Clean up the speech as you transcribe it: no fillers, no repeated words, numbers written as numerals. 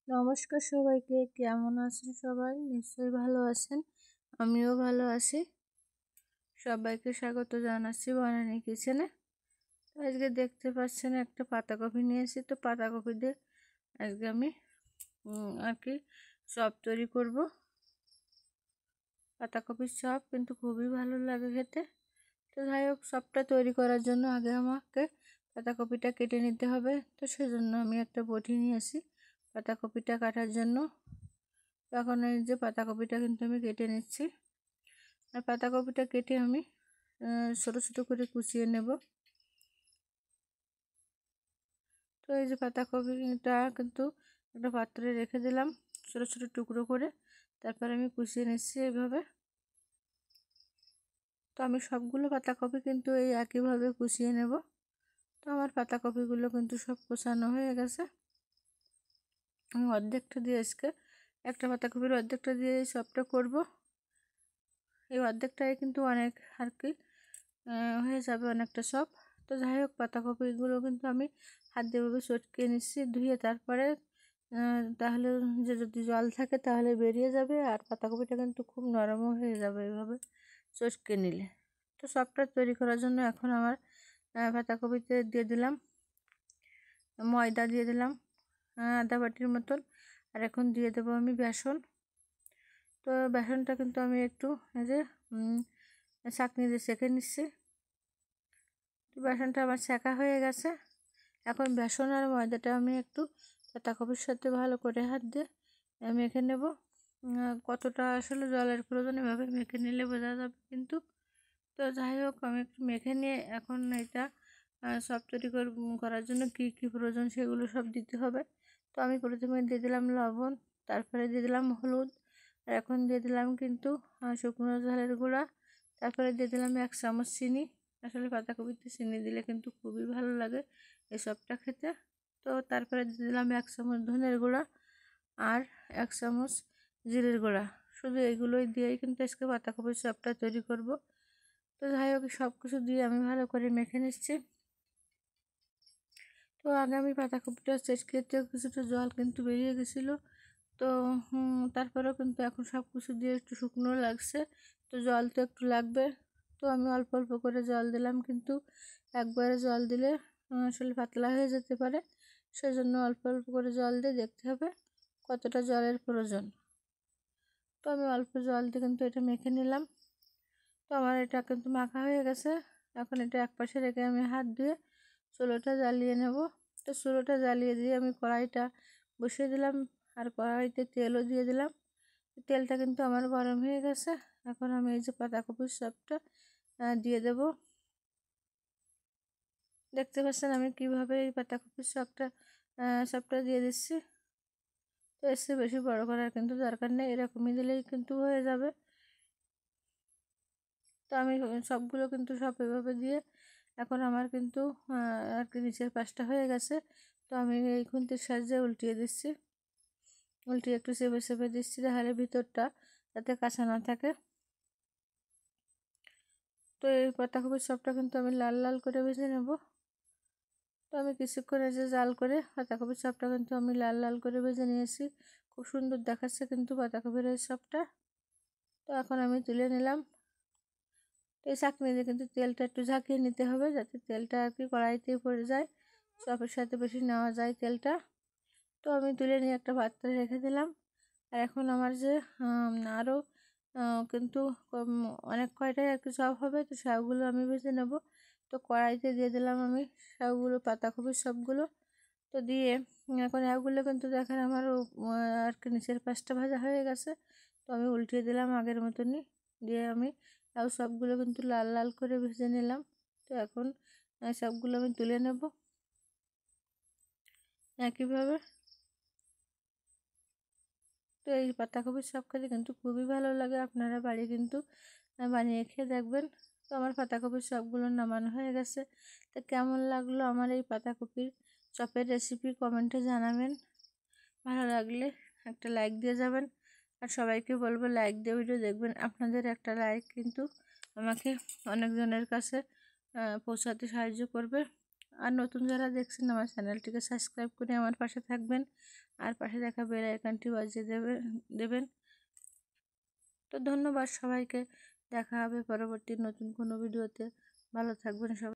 নমস্কার সবাইকে, কেমন আছেন সবাই? নিশ্চয়ই ভালো আছেন, আমিও ভালো আছি। সবাইকে স্বাগত জানাচ্ছি বনানী কিচেনে। আজকে দেখতে পাচ্ছেন একটা পাতাকপি নিয়েছি, তো পাতাকপি দিয়ে আজকে আমি আর কি চপ তৈরি করব। পাতাকপির চপ কিন্তু খুবই ভালো লাগে খেতে। তো যাই হোক, চপটা তৈরি করার জন্য আগে আমাকে পাতাকপিটা কেটে নিতে হবে। তো সেজন্য আমি একটা বটি নিয়েছি পাতাকপিটা কাটার জন্য। এখন এই যে পাতাকপিটা কিন্তু আমি কেটে নিচ্ছি, আর পাতাকপিটা কেটে আমি ছোটো ছোটো করে কুচিয়ে নেব। তো এই যে পাতাকপিটা কিন্তু একটা পাত্রে রেখে দিলাম ছোটো ছোটো টুকরো করে, তারপর আমি কুচিয়ে নিচ্ছি এইভাবে। তো আমি সবগুলো পাতাকপি কিন্তু এই একইভাবে কুচিয়ে নেব। তো আমার পাতাকপিগুলো কিন্তু সব কুচানো হয়ে গেছে। আমি অর্ধেকটা দিয়ে আজকে একটা পাতাকপির অর্ধেকটা দিয়ে এই চপটা করব। এই অর্ধেকটাই কিন্তু অনেক আর কি হয়ে যাবে অনেকটা চপ। তো যাই হোক, পাতাকপিগুলো কিন্তু আমি হাত দিয়ে চটকে নিচ্ছি ধুয়ে, তারপরে তাহলে যে যদি জল থাকে তাহলে বেরিয়ে যাবে, আর পাতাকপিটা কিন্তু খুব নরমও হয়ে যাবে এইভাবে চটকে নিলে। তো চপটা তৈরি করার জন্য এখন আমার পাতাকপিতে দিয়ে দিলাম ময়দা, দিয়ে দিলাম আধা বাটির মতন, আর এখন দিয়ে দেবো আমি বেসন। তো বেসনটা কিন্তু আমি একটু এই যে ছাঁকনি দিয়ে সেঁকে নিচ্ছি। বেসনটা আমার সেঁকা হয়ে গেছে। এখন বেসন আর ময়দাটা আমি একটু পাতাকপির সাথে ভালো করে হাত দিয়ে মেখে নেব। কতটা আসলে জলের প্রয়োজন এভাবে মেখে নিলে বোঝা যাবে কিন্তু। তো যাই হোক, আমি একটু মেখে নিয়ে এখন এটা সব তৈরি করার জন্য কী কী প্রয়োজন সেগুলো সব দিতে হবে। তো আমি প্রথমে দিয়ে দিলাম লবণ, তারপরে দিয়ে দিলাম হলুদ, আর এখন দিয়ে দিলাম কিন্তু শুকনো ঝালের গুঁড়া, তারপরে দিয়ে দিলাম 1 চামচ চিনি। আসলে পাতাকপিতে চিনি দিলে কিন্তু খুবই ভালো লাগে এসবটা খেতে। তো তারপরে দিয়ে দিলাম 1 চামচ ধনের গুঁড়া আর 1 চামচ জিরের গুঁড়া। শুধু এগুলোই দিয়েই কিন্তু আজকে পাতাকপির চপটা তৈরি করব। তো যাই হোক, সব কিছু দিয়ে আমি ভালো করে মেখে নিচ্ছি। তো আগে আমি পাতাকপিটা চেটকেতে কিছুটা জল কিন্তু বেরিয়ে গেছিলো। তো তারপরেও কিন্তু এখন সব কিছু দিয়ে একটু শুকনো লাগছে, তো জল তো একটু লাগবে। তো আমি অল্প অল্প করে জল দিলাম, কিন্তু একবারে জল দিলে আসলে পাতলা হয়ে যেতে পারে। সেজন্য অল্প অল্প করে জল দিয়ে দেখতে হবে কতটা জলের প্রয়োজন। তো আমি অল্প জল দিয়ে কিন্তু এটা মেখে নিলাম। তো আমার এটা কিন্তু মাখা হয়ে গেছে। এখন এটা একপাশে রেখে আমি হাত ধুয়ে চুলোটা জ্বালিয়ে নেব। তো চুলোটা জ্বালিয়ে দিয়ে আমি কড়াইটা বসিয়ে দিলাম, আর কড়াইতে তেলও দিয়ে দিলাম। তেলটা কিন্তু আমার গরম হয়ে গেছে। এখন আমি এই যে পাতাকপির চপটা দিয়ে দেব। দেখতে পাচ্ছেন আমি কিভাবে এই পাতাকপির চপটা দিয়ে দিচ্ছি। তো এসে বেশি বড় করার কিন্তু দরকার নেই, এরকমই দিলেই কিন্তু হয়ে যাবে। তো আমি সবগুলো কিন্তু সব এভাবে দিয়ে এখন আমার কিন্তু আর কি নিচের পাশটা হয়ে গেছে। তো আমি এই খুন্তির সাহায্যে উল্টিয়ে দিচ্ছি, উল্টিয়ে একটু চেপে চেপে দিচ্ছি, তাহলে ভিতরটা যাতে কাঁচা না থাকে। তো এই পাতাকপির চপটা কিন্তু আমি লাল লাল করে ভেজে নেব। তো আমি কিছুক্ষণ যে জাল করে পাতাকপির চপটা কিন্তু আমি লাল লাল করে ভেজে নিয়েছি। খুব সুন্দর দেখাচ্ছে কিন্তু পাতাকপির এই চপটা। তো এখন আমি তুলে নিলাম। এই চাকনি দিয়ে কিন্তু তেলটা একটু ঝাঁকিয়ে নিতে হবে, যাতে তেলটা আর কি কড়াইতে পড়ে যায়, চপের সাথে বেশি নেওয়া যায় তেলটা। তো আমি তুলে নিয়ে একটা পাত্রে রেখে দিলাম। আর এখন আমার যে আরও কিন্তু অনেক কয়টাই আর কি চপ হবে, তো সবগুলো আমি ভেজে নেব। তো কড়াইতে দিয়ে দিলাম আমি সবগুলো পাতাকপির সবগুলো। তো দিয়ে এখন এগুলো কিন্তু দেখেন আমার আর কি নিচের পাশটা ভাজা হয়ে গেছে। তো আমি উল্টিয়ে দিলাম আগের মতনই, দিয়ে আমি সবগুলো কিন্তু লাল লাল করে ভেজে নিলাম। তো এখন সবগুলো আমি তুলে নেব একইভাবে। তো এই পাতাকপির চপ খেতে কিন্তু খুবই ভালো লাগে, আপনারা বাড়ি কিন্তু বানিয়ে খেয়ে দেখবেন। তো আমার পাতাকপির চপগুলো নামানো হয়ে গেছে। তো কেমন লাগলো আমার এই পাতাকপির চপের রেসিপি কমেন্টে জানাবেন। ভালো লাগলে একটা লাইক দিয়ে যাবেন, আর সবাইকে বলবো লাইক দিয়ে ভিডিও দেখবেন। আপনাদের একটা লাইক কিন্তু আমাকে অনেকজনের কাছে পৌঁছাতে সাহায্য করবে। আর নতুন যারা দেখছেন আমার চ্যানেলটিকে সাবস্ক্রাইব করে আমার পাশে থাকবেন, আর পাশে দেখা বেল আইকনটি বাজিয়ে দেবেন। তো ধন্যবাদ সবাইকে, দেখা হবে পরবর্তী নতুন কোনো ভিডিওতে। ভালো থাকবেন সবাই।